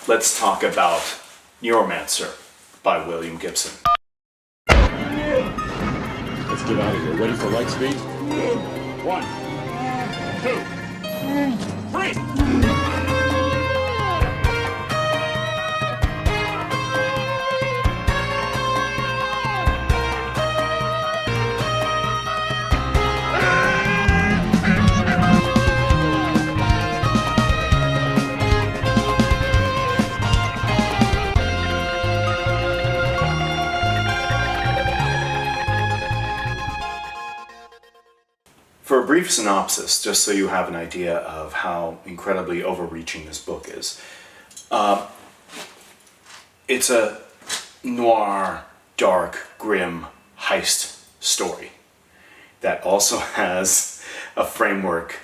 let's talk about Neuromancer by William Gibson. Let's get out of here. Ready for light speed? 1, 2, 3! For a brief synopsis, just so you have an idea of how incredibly overreaching this book is, it's a noir, dark, grim heist story that also has a framework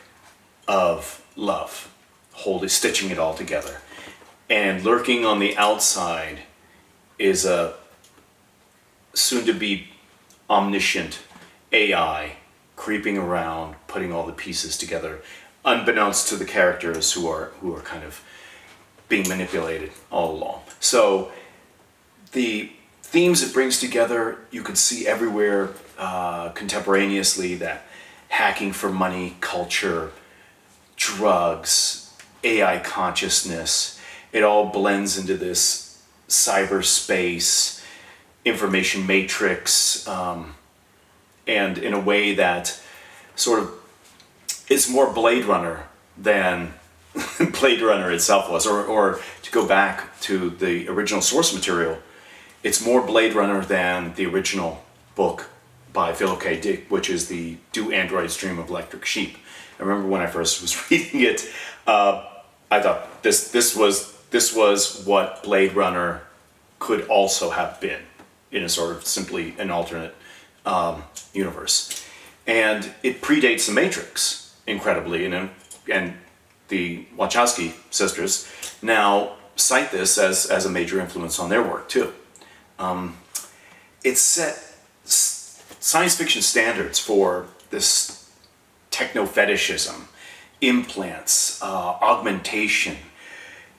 of love, wholly stitching it all together. And lurking on the outside is a soon-to-be omniscient AI creeping around, putting all the pieces together, unbeknownst to the characters who are kind of being manipulated all along. So the themes it brings together, you could see everywhere contemporaneously, that hacking for money culture, drugs, AI consciousness, it all blends into this cyberspace, information matrix, and in a way that sort of is more Blade Runner than Blade Runner itself was. Or to go back to the original source material, it's more Blade Runner than the original book by Philip K. Dick, which is the Do Androids Dream of Electric Sheep. I remember when I first was reading it, I thought this was what Blade Runner could also have been, in a sort of simply an alternate universe. And it predates The Matrix incredibly, and the Wachowski sisters now cite this as a major influence on their work too. It set science fiction standards for this techno-fetishism, implants, augmentation.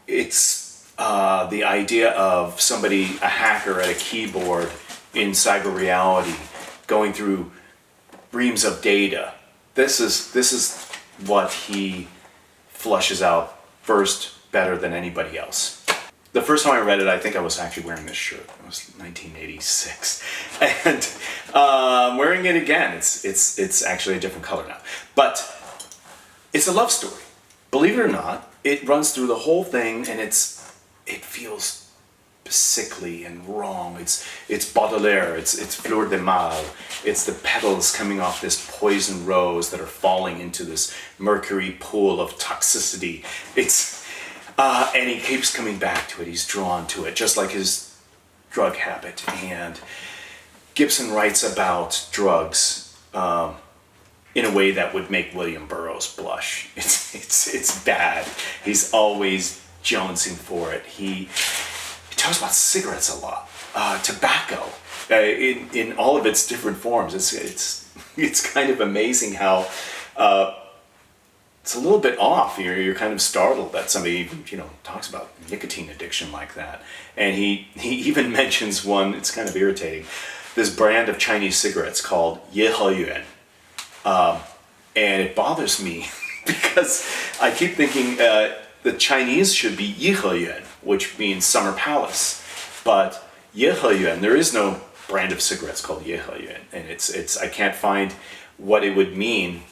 It's the idea of somebody, a hacker at a keyboard in cyber reality, going through reams of data. This is what he flushes out first, better than anybody else. The first time I read it, I think I was actually wearing this shirt. It was 1986, and I'm wearing it again. It's actually a different color now, but it's a love story. Believe it or not, it runs through the whole thing, and it feels sickly and wrong. It's Baudelaire, it's Fleur de Mal, it's the petals coming off this poison rose that are falling into this mercury pool of toxicity. And he keeps coming back to it. He's drawn to it, just like his drug habit. And Gibson writes about drugs in a way that would make William Burroughs blush. It's bad. He's always jonesing for it. He talks about cigarettes a lot, tobacco, in all of its different forms. It's kind of amazing how it's a little bit off. You're kind of startled that somebody talks about nicotine addiction like that. And he even mentions one. It's kind of irritating. This brand of Chinese cigarettes called Yeheyuan, and it bothers me because I keep thinking the Chinese should be Yeheyuan, which means summer palace, but Yeheyuan, there is no brand of cigarettes called Yeheyuan, and it's I can't find what it would mean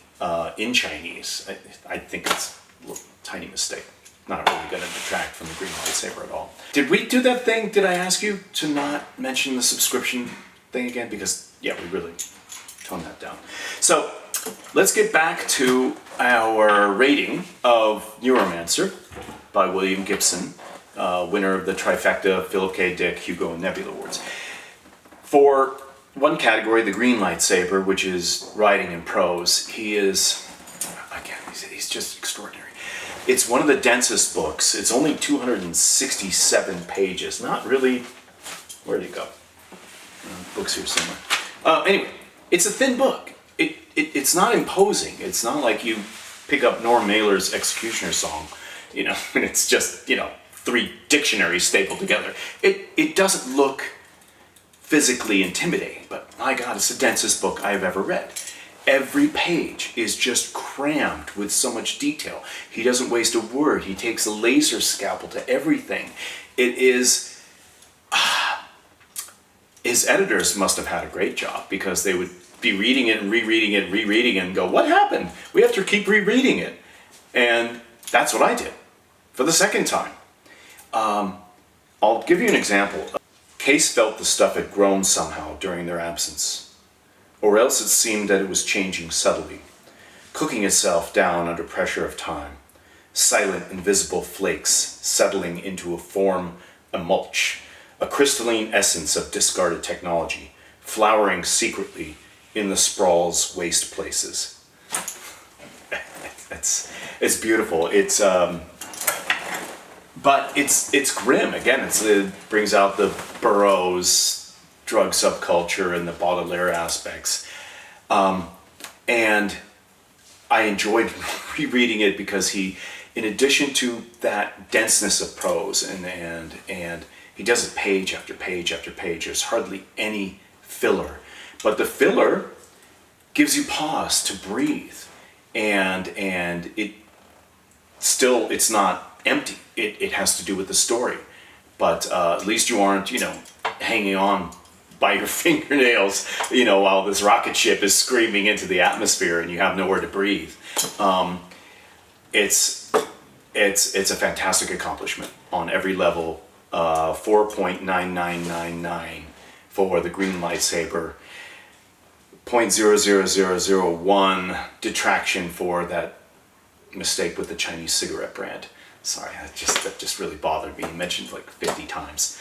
in Chinese. I think it's a little tiny mistake. Not really going to detract from the green lightsaber at all. Did we do that thing? Did I ask you to not mention the subscription thing again? Because yeah, we really toned that down. So let's get back to our rating of Neuromancer by William Gibson, winner of the trifecta Philip K. Dick, Hugo, and Nebula Awards. For one category, the green lightsaber, which is writing and prose, he's just extraordinary. It's one of the densest books. It's only 267 pages. Not really. Where'd it go? Book's here somewhere. Anyway, it's a thin book. It's not imposing. It's not like you pick up Norm Mailer's Executioner song, and it's just, 3 dictionaries stapled together. It doesn't look physically intimidating, but my God, it's the densest book I've ever read. Every page is just crammed with so much detail. He doesn't waste a word. He takes a laser scalpel to everything. It is... his editors must have had a great job, because they would be reading it and rereading it and rereading it and go, what happened? We have to keep rereading it. And that's what I did for the second time. I'll give you an example. Case felt the stuff had grown somehow during their absence, or else it seemed that it was changing subtly, cooking itself down under pressure of time, silent, invisible flakes settling into a form, a mulch, a crystalline essence of discarded technology, flowering secretly in the sprawl's waste places. It's beautiful. But it's grim. Again, it brings out the Burroughs drug subculture and the Baudelaire aspects. And I enjoyed rereading it because he, in addition to that denseness of prose, and he does it page after page after page, there's hardly any filler. But the filler gives you pause to breathe. And it's not empty. It has to do with the story. But at least you aren't, hanging on by your fingernails, while this rocket ship is screaming into the atmosphere and you have nowhere to breathe. It's a fantastic accomplishment on every level. 4.9999 for the green lightsaber. 0.00001 detraction for that mistake with the Chinese cigarette brand. Sorry, that just really bothered me. He mentioned like 50 times.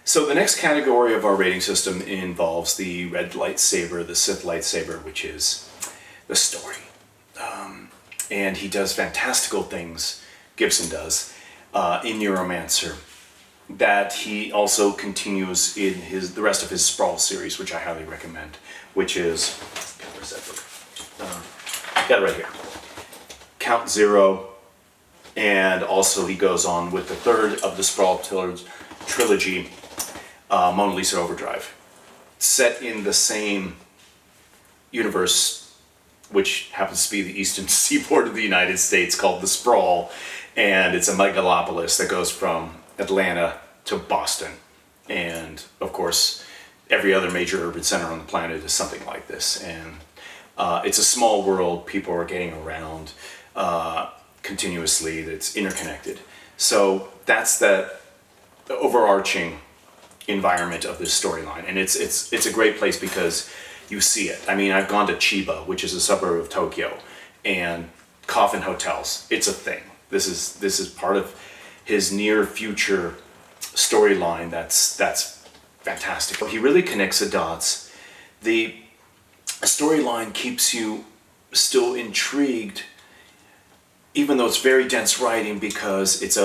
So the next category of our rating system involves the red lightsaber, the Sith lightsaber, which is the story. And he does fantastical things, Gibson does, in Neuromancer, that he also continues in the rest of his Sprawl series, which I highly recommend, which is, where's that book? Got it right here. Count Zero, and also he goes on with the third of the Sprawl trilogy, Mona Lisa Overdrive, set in the same universe, which happens to be the eastern seaboard of the United States, called the Sprawl, and it's a megalopolis that goes from Atlanta to Boston, and of course every other major urban center on the planet is something like this. And it's a small world. People are getting around continuously. That's interconnected. So that's the overarching environment of this storyline, and it's a great place because you see it. I mean, I've gone to Chiba, which is a suburb of Tokyo, and coffin hotels. It's a thing. This is part of his near future storyline. That's fantastic. He really connects the dots. The storyline keeps you still intrigued, even though it's very dense writing, because it's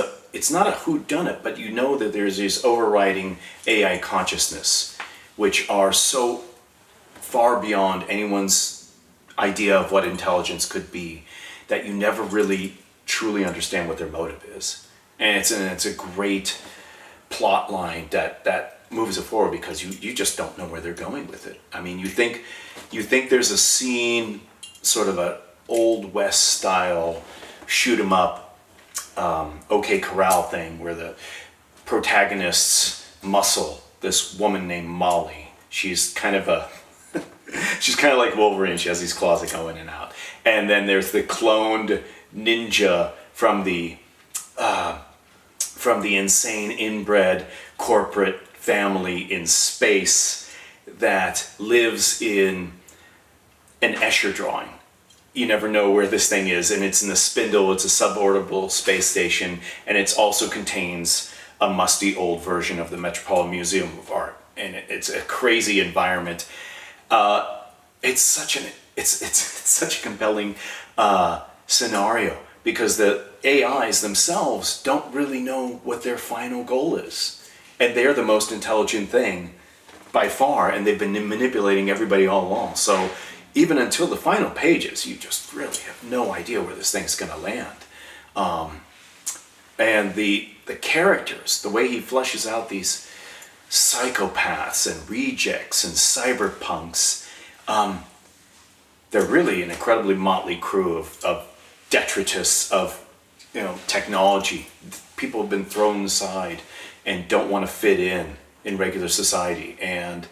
not a whodunit, but you know that there's this overriding AI consciousness, which are so far beyond anyone's idea of what intelligence could be, that you never really truly understand what their motive is. And it's a great plot line that moves it forward, because you just don't know where they're going with it. I mean, you think there's a scene, sort of a Old West style shoot 'em up, OK Corral thing, where the protagonists muscle this woman named Molly. She's kind of like Wolverine. She has these claws that go in and out. And then there's the cloned ninja from the insane inbred corporate family in space that lives in an Escher drawing. You never know where this thing is, and it's in the Spindle. It's a suborbital space station, and it also contains a musty old version of the Metropolitan Museum of Art, and it's a crazy environment. It's such a compelling scenario, because the AIs themselves don't really know what their final goal is, and they're the most intelligent thing by far, and they've been manipulating everybody all along. So even until the final pages, you just really have no idea where this thing's going to land. And the the characters, the way he fleshes out these psychopaths and rejects and cyberpunks, they're really an incredibly motley crew of detritus of technology. People have been thrown aside and don't want to fit in regular society, and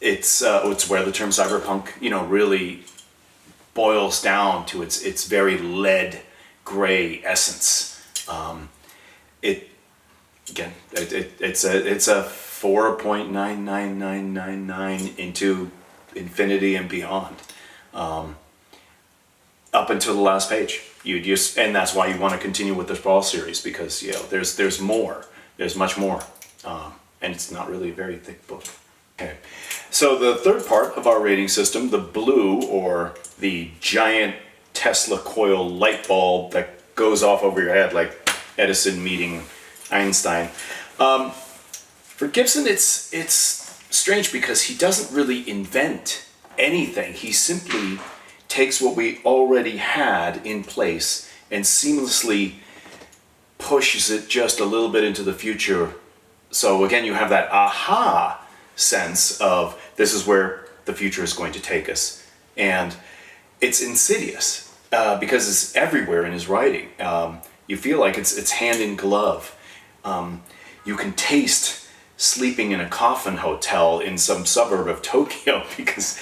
it's where the term cyberpunk really boils down to its very lead gray essence. It's a 4.99999 into infinity and beyond, up until the last page. And that's why you want to continue with the Sprawl series, because there's more, there's much more, and it's not really a very thick book. Okay, so the third part of our rating system, the blue, or the giant Tesla coil light bulb that goes off over your head like Edison meeting Einstein. For Gibson, it's strange because he doesn't really invent anything. He simply takes what we already had in place and seamlessly pushes it just a little bit into the future. So again, you have that aha sense of this is where the future is going to take us. And it's insidious because it's everywhere in his writing. You feel like it's hand in glove. You can taste sleeping in a coffin hotel in some suburb of Tokyo because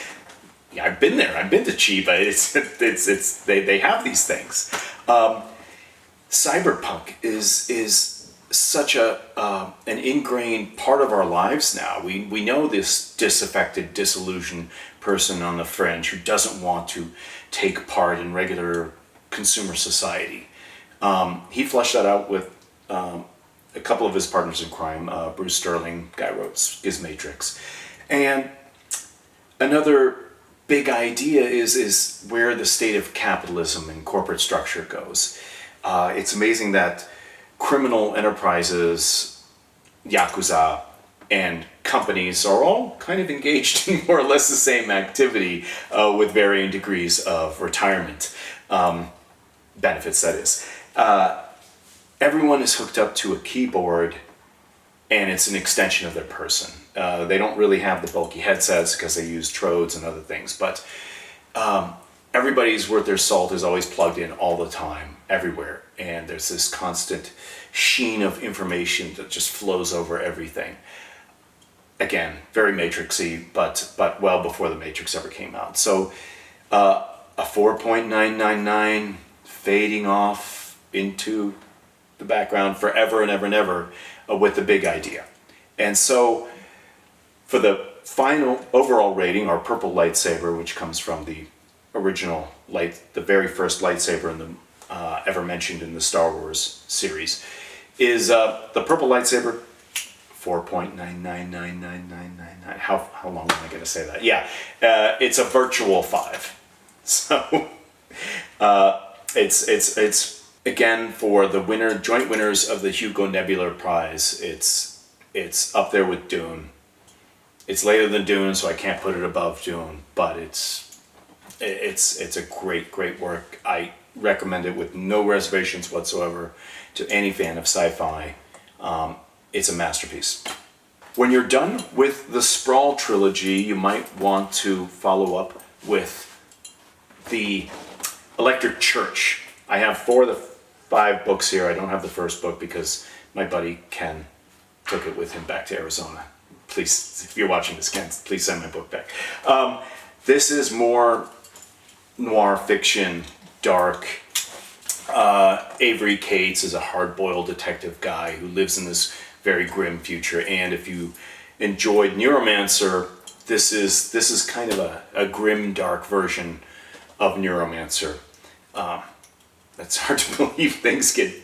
I've been there. I've been to Chiba. They have these things. Cyberpunk is such an ingrained part of our lives now. We know this disaffected, disillusioned person on the fringe who doesn't want to take part in regular consumer society. He fleshed that out with a couple of his partners in crime, Bruce Sterling, guy who wrote Gizmatrix. And another big idea is where the state of capitalism and corporate structure goes. It's amazing that criminal enterprises, Yakuza, and companies are all kind of engaged in more or less the same activity with varying degrees of retirement benefits, that is. Everyone is hooked up to a keyboard, and it's an extension of their person. They don't really have the bulky headsets because they use Trodes and other things, but everybody's worth their salt is always plugged in all the time, everywhere, and there's this constant sheen of information that just flows over everything. Again, very Matrixy, but well before the Matrix ever came out. So a 4.999 fading off into the background forever and ever and ever with the big idea. And so for the final overall rating, our purple lightsaber, which comes from the original the very first lightsaber in the ever mentioned in the Star Wars series, is the purple lightsaber, 4.9999999. How long am I going to say that? Yeah, it's a virtual 5. So it's again, for the joint winners of the Hugo Nebula Prize, it's up there with Dune. It's later than Dune, so I can't put it above Dune, but it's a great work. I recommend it with no reservations whatsoever to any fan of sci-fi. It's a masterpiece. When you're done with the Sprawl trilogy, you might want to follow up with the Electric Church. I have 4 of the 5 books here. I don't have the first book because my buddy Ken took it with him back to Arizona. Please, if you're watching this, Ken, please send my book back. This is more noir fiction, dark. Avery Cates is a hard-boiled detective guy who lives in this very grim future. And if you enjoyed Neuromancer, this is kind of a grim, dark version of Neuromancer. It's hard to believe things get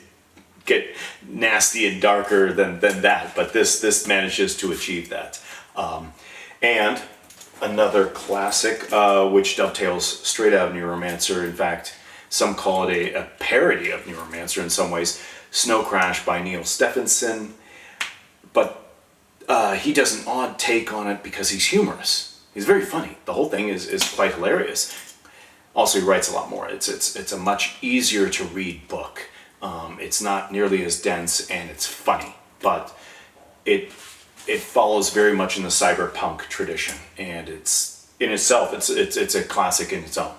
nasty and darker than that, but this manages to achieve that. And another classic, which dovetails straight out of Neuromancer. In fact, some call it a parody of Neuromancer in some ways. Snow Crash by Neil Stephenson, but he does an odd take on it because he's humorous. He's very funny. The whole thing is quite hilarious. Also, he writes a lot more. It's a much easier to read book It's not nearly as dense, and it's funny, but it follows very much in the cyberpunk tradition, and it's in itself it's a classic in its own.